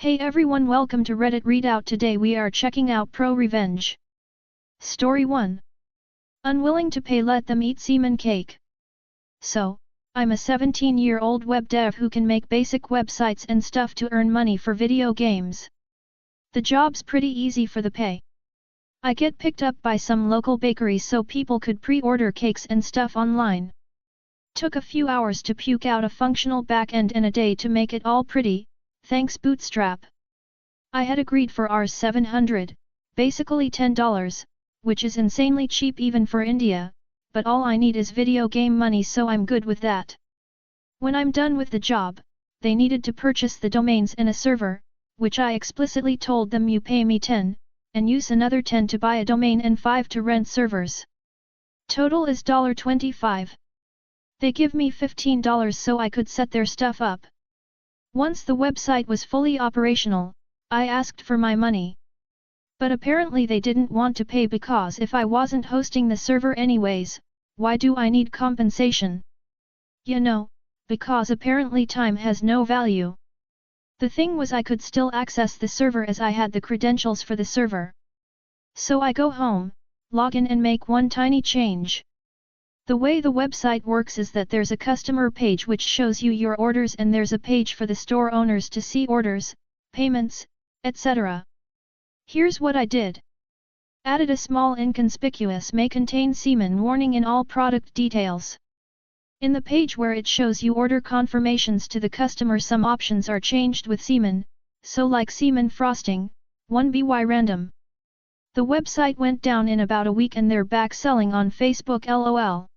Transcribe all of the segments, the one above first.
Hey everyone, welcome to Reddit Readout. Today we are checking out ProRevenge. Story 1. Unwilling to pay, let them eat semen cake. So, I'm a 17-year-old web dev who can make basic websites and stuff to earn money for video games. The job's pretty easy for the pay. I get picked up by some local bakeries so people could pre-order cakes and stuff online. Took a few hours to puke out a functional backend and a day to make it all pretty. Thanks Bootstrap. I had agreed for Rs 700, basically $10, which is insanely cheap even for India, but all I need is video game money, so I'm good with that. When I'm done with the job, they needed to purchase the domains and a server, which I explicitly told them you pay me 10, and use another 10 to buy a domain and 5 to rent servers. Total is $25. They give me $15 so I could set their stuff up. Once the website was fully operational, I asked for my money. But apparently they didn't want to pay because if I wasn't hosting the server anyways, why do I need compensation? You know, because apparently time has no value. The thing was I could still access the server as I had the credentials for the server. So I go home, log in and make one tiny change. The way the website works is that there's a customer page which shows you your orders and there's a page for the store owners to see orders, payments, etc. Here's what I did. Added a small inconspicuous may contain semen warning in all product details. In the page where it shows you order confirmations to the customer, some options are changed with semen, so like semen frosting, 1BY random. The website went down in about a week and they're back selling on Facebook, LOL.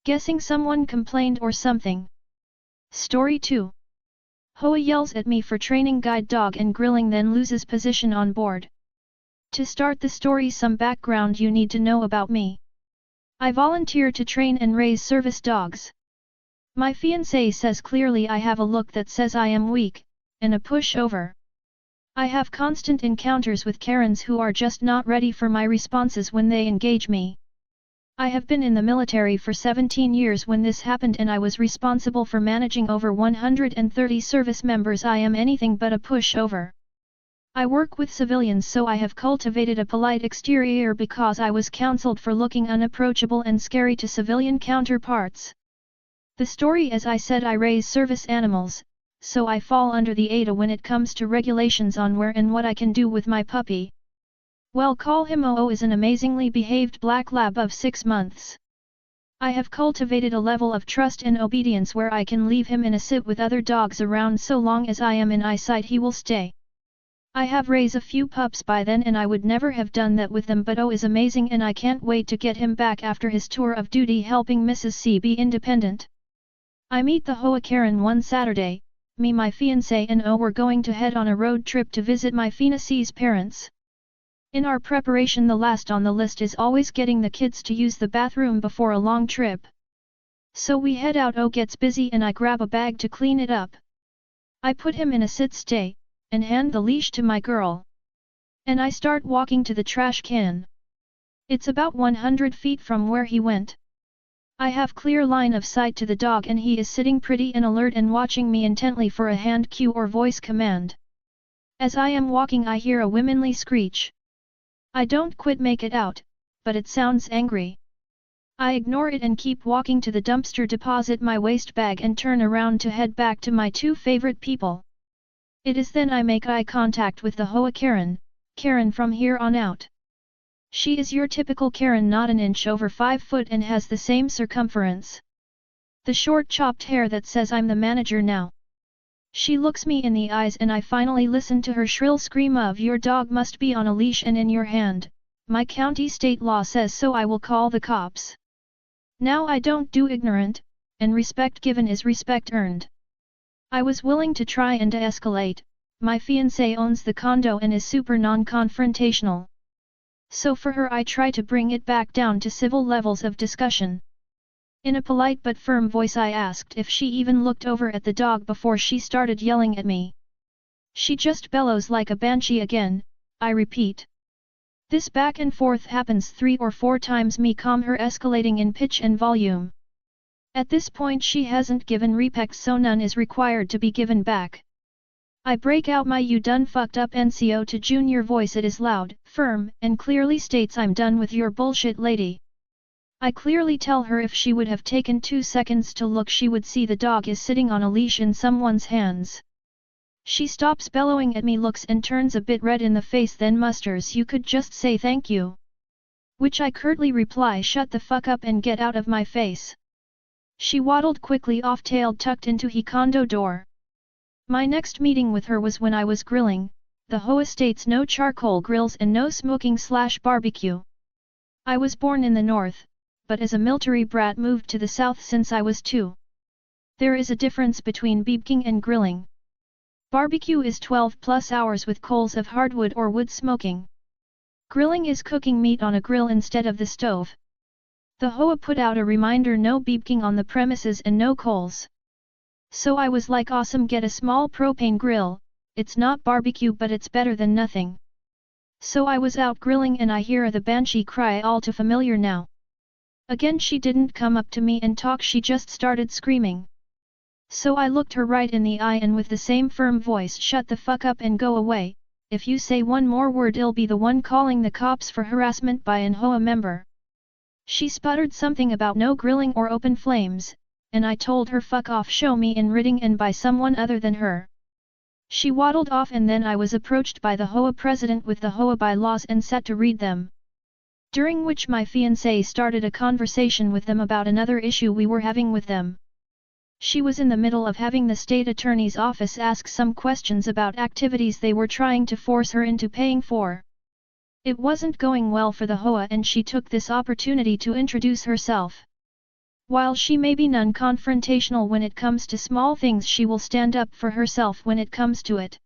Guessing someone complained or something. Story 2. Hoa yells at me for training guide dog and grilling, then loses position on board. To start the story, some background you need to know about me. I volunteer to train and raise service dogs. My fiancé says clearly I have a look that says I am weak, and a pushover. I have constant encounters with Karens who are just not ready for my responses when they engage me. I have been in the military for 17 years when this happened and I was responsible for managing over 130 service members. I am anything but a pushover. I work with civilians, so I have cultivated a polite exterior because I was counseled for looking unapproachable and scary to civilian counterparts. The story, as I said, I raise service animals, so I fall under the ADA when it comes to regulations on where and what I can do with my puppy. Well, call him OO, is an amazingly behaved black lab of 6 months. I have cultivated a level of trust and obedience where I can leave him in a sit with other dogs around. So long as I am in eyesight he will stay. I have raised a few pups by then and I would never have done that with them, but O is amazing and I can't wait to get him back after his tour of duty helping Mrs. C be independent. I meet the Hoa Karen one Saturday. Me, my fiancé and O were going to head on a road trip to visit my fiancé's parents. In our preparation, the last on the list is always getting the kids to use the bathroom before a long trip. So we head out. O gets busy and I grab a bag to clean it up. I put him in a sit-stay, and hand the leash to my girl. And I start walking to the trash can. It's about 100 feet from where he went. I have clear line of sight to the dog and he is sitting pretty and alert and watching me intently for a hand cue or voice command. As I am walking I hear a womanly screech. I don't quite make it out, but it sounds angry. I ignore it and keep walking to the dumpster, deposit my waste bag and turn around to head back to my 2 favorite people. It is then I make eye contact with the Hoa Karen, Karen from here on out. She is your typical Karen, not an inch over 5 foot and has the same circumference. The short chopped hair that says I'm the manager now. She looks me in the eyes and I finally listen to her shrill scream of, "Your dog must be on a leash and in your hand. My county state law says so. I will call the cops." Now I don't do ignorant, and respect given is respect earned. I was willing to try and de-escalate. My fiancé owns the condo and is super non-confrontational. So for her I try to bring it back down to civil levels of discussion. In a polite but firm voice I asked if she even looked over at the dog before she started yelling at me. She just bellows like a banshee again, I repeat. This back and forth happens 3 or 4 times, me calm her escalating in pitch and volume. At this point she hasn't given respect, so none is required to be given back. I break out my "you done fucked up" NCO to junior voice. It is loud, firm, and clearly states I'm done with your bullshit, lady. I clearly tell her if she would have taken 2 seconds to look she would see the dog is sitting on a leash in someone's hands. She stops bellowing at me, looks and turns a bit red in the face, then musters, "You could just say thank you." Which I curtly reply, "Shut the fuck up and get out of my face." She waddled quickly off, tailed tucked into he condo door. My next meeting with her was when I was grilling. The Hoa states no charcoal grills and no smoking/barbecue. I was born in the north, but as a military brat moved to the south since I was 2. There is a difference between baking and grilling. Barbecue is 12+ hours with coals of hardwood or wood smoking. Grilling is cooking meat on a grill instead of the stove. The Hoa put out a reminder, no baking on the premises and no coals. So I was like, awesome, get a small propane grill. It's not barbecue but it's better than nothing. So I was out grilling and I hear the banshee cry, all too familiar now. Again she didn't come up to me and talk, she just started screaming. So I looked her right in the eye and with the same firm voice, "Shut the fuck up and go away. If you say one more word I'll be the one calling the cops for harassment by an Hoa member." She sputtered something about no grilling or open flames, and I told her fuck off, show me in writing and by someone other than her. She waddled off and then I was approached by the Hoa president with the Hoa bylaws and set to read them. During which my fiancé started a conversation with them about another issue we were having with them. She was in the middle of having the state attorney's office ask some questions about activities they were trying to force her into paying for. It wasn't going well for the Hoa and she took this opportunity to introduce herself. While she may be non-confrontational when it comes to small things, she will stand up for herself when it comes to it.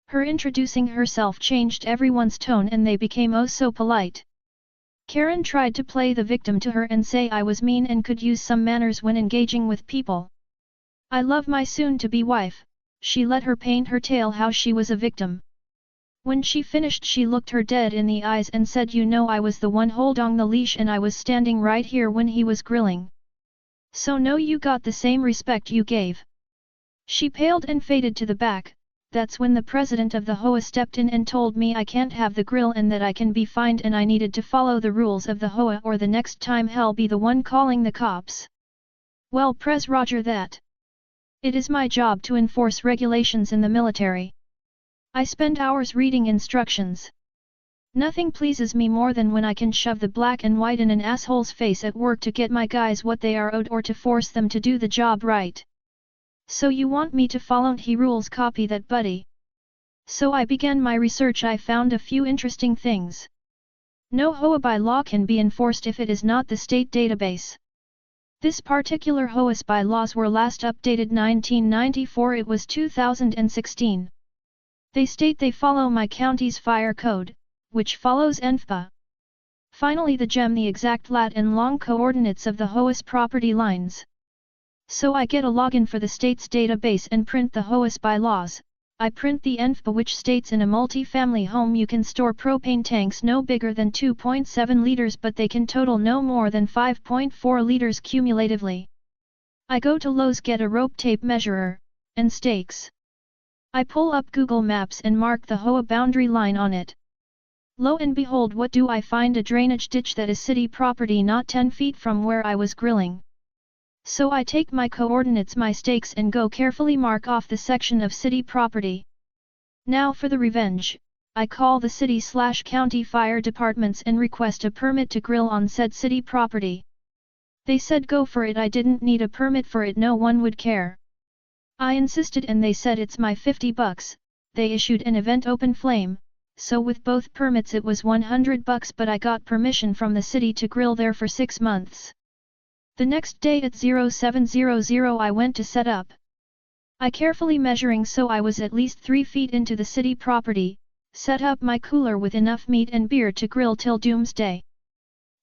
Her introducing herself changed everyone's tone and they became oh so polite. Karen tried to play the victim to her and say I was mean and could use some manners when engaging with people. I love my soon-to-be wife. She let her paint her tale how she was a victim. When she finished she looked her dead in the eyes and said, "You know I was the one holding the leash and I was standing right here when he was grilling. So no, you got the same respect you gave." She paled and faded to the back. That's when the president of the Hoa stepped in and told me I can't have the grill and that I can be fined and I needed to follow the rules of the Hoa or the next time hell be the one calling the cops. Well, Pres, roger that. It is my job to enforce regulations in the military. I spend hours reading instructions. Nothing pleases me more than when I can shove the black and white in an asshole's face at work to get my guys what they are owed or to force them to do the job right. So you want me to follow he rules, copy that, buddy. So I began my research. I found a few interesting things. No Hoa by law can be enforced if it is not the state database. This particular Hoa's bylaws were last updated 1994, it was 2016. They state they follow my county's fire code, which follows NFPA. Finally the gem, the exact lat and long coordinates of the Hoa's property lines. So I get a login for the state's database and print the Hoa's bylaws. I print the NFPA which states in a multi-family home you can store propane tanks no bigger than 2.7 liters but they can total no more than 5.4 liters cumulatively. I go to Lowe's, get a rope tape measurer, and stakes. I pull up Google Maps and mark the Hoa boundary line on it. Lo and behold, what do I find? A drainage ditch that is city property not 10 feet from where I was grilling. So I take my coordinates, my stakes, and go carefully mark off the section of city property. Now for the revenge, I call the city/county fire departments and request a permit to grill on said city property. They said go for it, I didn't need a permit for it, no one would care. I insisted and they said it's my $50. They issued an event open flame, so with both permits it was $100, but I got permission from the city to grill there for 6 months. The next day at 0700 I went to set up. I carefully measuring so I was at least 3 feet into the city property, set up my cooler with enough meat and beer to grill till doomsday.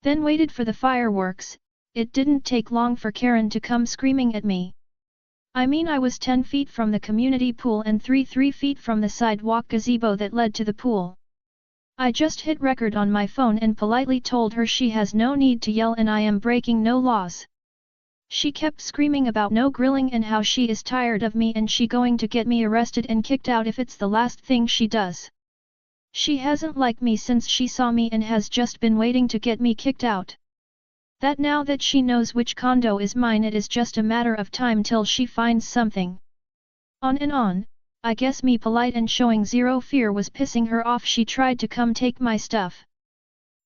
Then waited for the fireworks. It didn't take long for Karen to come screaming at me. I mean, I was 10 feet from the community pool and 3 feet from the sidewalk gazebo that led to the pool. I just hit record on my phone and politely told her she has no need to yell and I am breaking no laws. She kept screaming about no grilling and how she is tired of me and she going to get me arrested and kicked out if it's the last thing she does. She hasn't liked me since she saw me and has just been waiting to get me kicked out. That now that she knows which condo is mine, it is just a matter of time till she finds something. On and on, I guess me polite and showing zero fear was pissing her off. She tried to come take my stuff.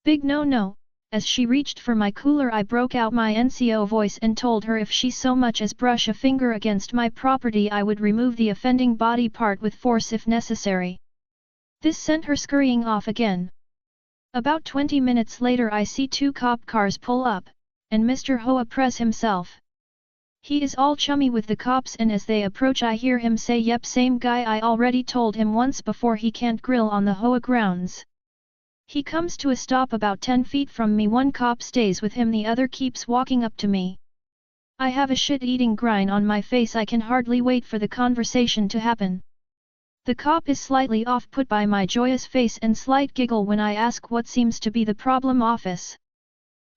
Big no. As she reached for my cooler, I broke out my NCO voice and told her if she so much as brush a finger against my property I would remove the offending body part with force if necessary. This sent her scurrying off again. About 20 minutes later I see 2 cop cars pull up, and Mr. Hoa press himself. He is all chummy with the cops and as they approach I hear him say, "Yep, same guy, I already told him once before he can't grill on the Hoa grounds." He comes to a stop about 10 feet from me. 1 cop stays with him, the other keeps walking up to me. I have a shit-eating grin on my face. I can hardly wait for the conversation to happen. The cop is slightly off-put by my joyous face and slight giggle when I ask what seems to be the problem. Office.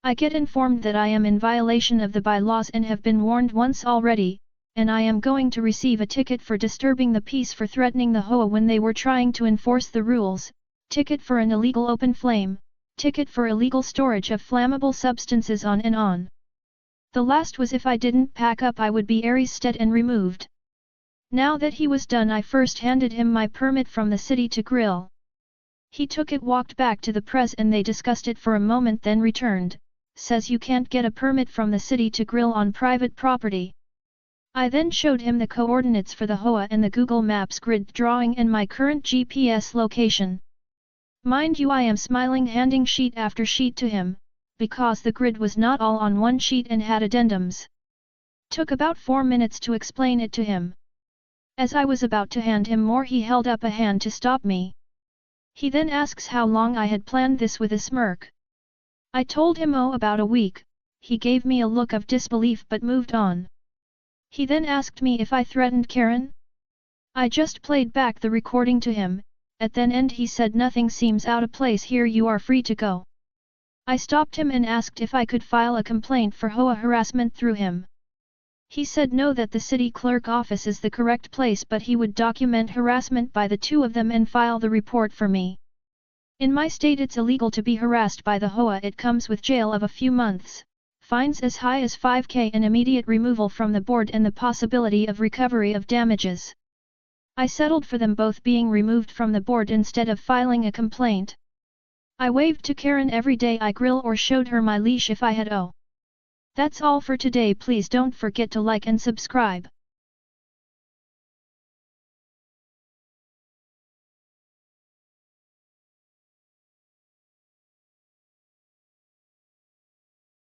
I get informed that I am in violation of the bylaws and have been warned once already, and I am going to receive a ticket for disturbing the peace for threatening the Hoa when they were trying to enforce the rules. Ticket for an illegal open flame, ticket for illegal storage of flammable substances, on and on. The last was if I didn't pack up I would be arrested and removed. Now that he was done I first handed him my permit from the city to grill. He took it, walked back to the press and they discussed it for a moment, then returned, says you can't get a permit from the city to grill on private property. I then showed him the coordinates for the Hoa and the Google Maps grid drawing and my current GPS location. Mind you, I am smiling, handing sheet after sheet to him, because the grid was not all on one sheet and had addendums. Took about 4 minutes to explain it to him. As I was about to hand him more he held up a hand to stop me. He then asks how long I had planned this with a smirk. I told him about a week. He gave me a look of disbelief but moved on. He then asked me if I threatened Karen. I just played back the recording to him. At the end he said nothing seems out of place here, you are free to go. I stopped him and asked if I could file a complaint for Hoa harassment through him. He said no, that the city clerk office is the correct place, but he would document harassment by the 2 of them and file the report for me. In my state it's illegal to be harassed by the Hoa. It comes with jail of a few months, fines as high as 5K and immediate removal from the board and the possibility of recovery of damages. I settled for them both being removed from the board instead of filing a complaint. I waved to Karen every day I grill or showed her my leash if I had. That's all for today. Please don't forget to like and subscribe.